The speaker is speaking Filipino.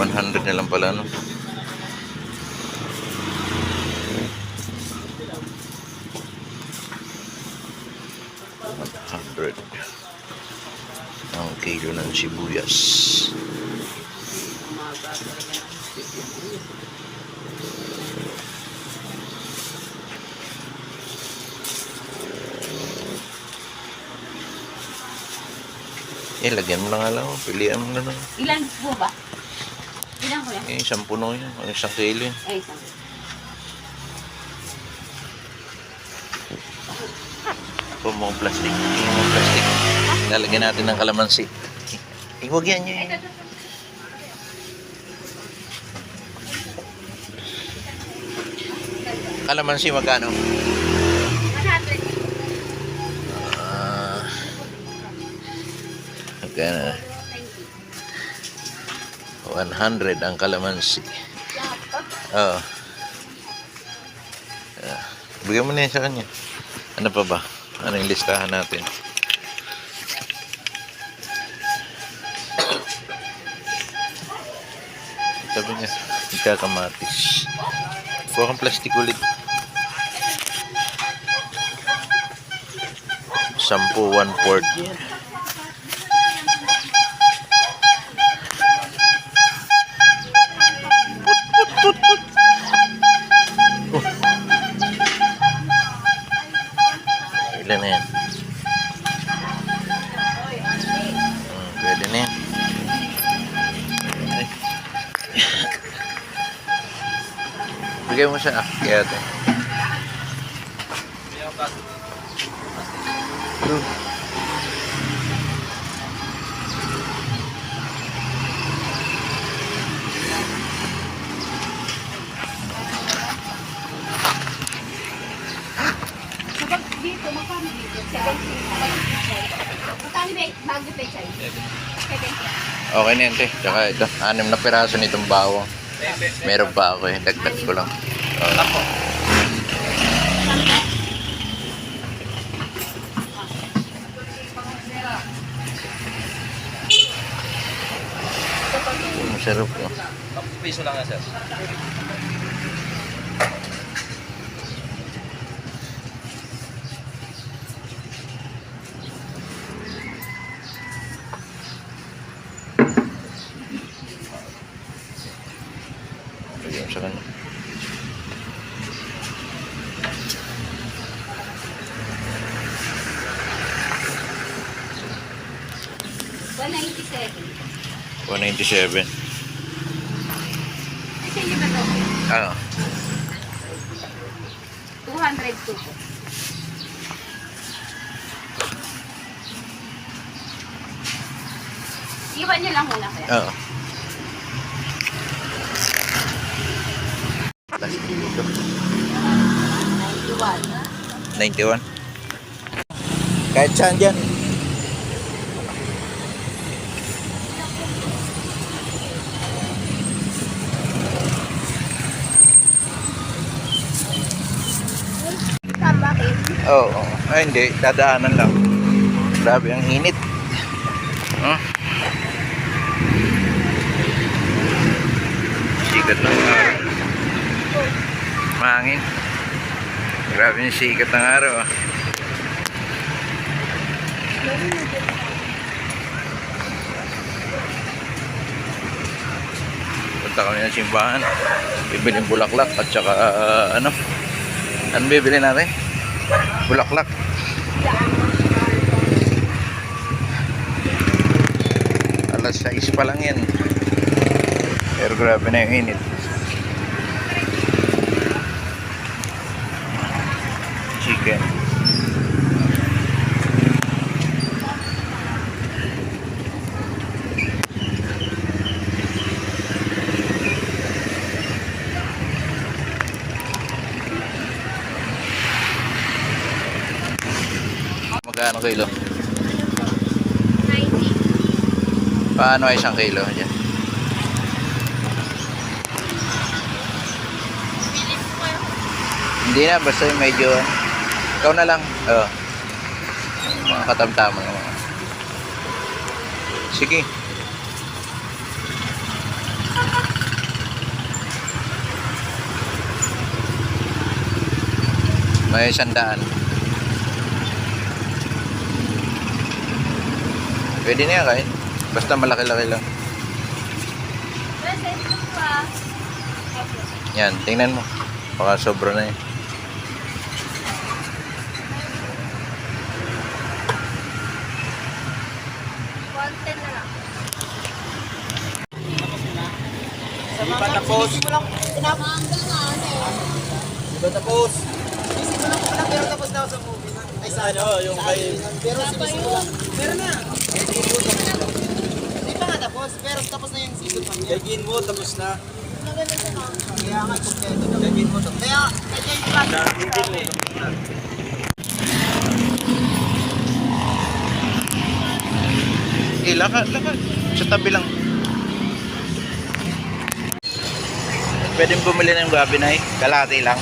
100 na lang pala, no? $100 ang kilo ng sibuyas. Lagyan mo na nga lang. Pilihan mo na lang. Ilan po ba? Ilan ko yan? 10 puno yun. 1 kilo yun. Ay, isang. Ito mga plastic. Lalagyan natin ng kalamansi. Huwag yan yun. Kalamansi magkano? 100. Magkano? 100 ang kalamansi. Oo. Bigyan mo na yan sa kanya. Ano pa ba? Ano yung listahan natin? Sabi niya, magkakamatis. Kuha kang plastic ulit. 10, 1/4. Ilan na yan? Pwede na yan. Bigay mo siya. Kaya ito. Dito, magkano dito? 70. Magkano ba bago pa siya? 70. Okay na yan, te. Tsaka ito, 6 na piraso nitong bawang. Meron pa ako eh. Dagdag ko lang. Masarap ko. Piso lang na, sir. Bigyan mo sa kanya. $197. Isa yung ba ito? Ano? 202 po. Iwan niyo lang muna kaya. Oo. Plastic dito. 91. 91. Kahit saan dyan. Bakit? Oo. Ay, hindi. Dadaanan lang. Grabe ang init. Sikat ng araw. Mahangin. Grabe yung sikat ng araw. Punta kami ng simbahan. Bibili bulaklak at saka ano bibili natin? Bulaklak. Alas 6 pa lang yan. Pero grabe na yung init. Chicken. Magkano kilo? 90. Paano ay 1 kilo? Diyan. Hindi na, basta yung medyo ikaw na lang. Oo. Mga katamtaman naman. Sige. May 100. Pwede na yan kain. Basta malaki-laki lang. Present ko pa. Yan, tingnan mo. Baka sobra na yun. Content na lang. Di ba tapos? Di ba tapos? Pero tapos na ako sa movie na. Ay, sa Ano, yung kay... Pero sinisimula. Pero na. Hindi pa nga tapos. Pero tapos na yung season pa niya. Kay Ginmo, tapos na. Kaya nga, kompleto na. Kay Ginmo, tapos Kaya, kaya yung class. na. Kay Ginmo, tapos na. Lakad. Sa tabi lang. Pwedeng bumili ng gabi na kalahati lang.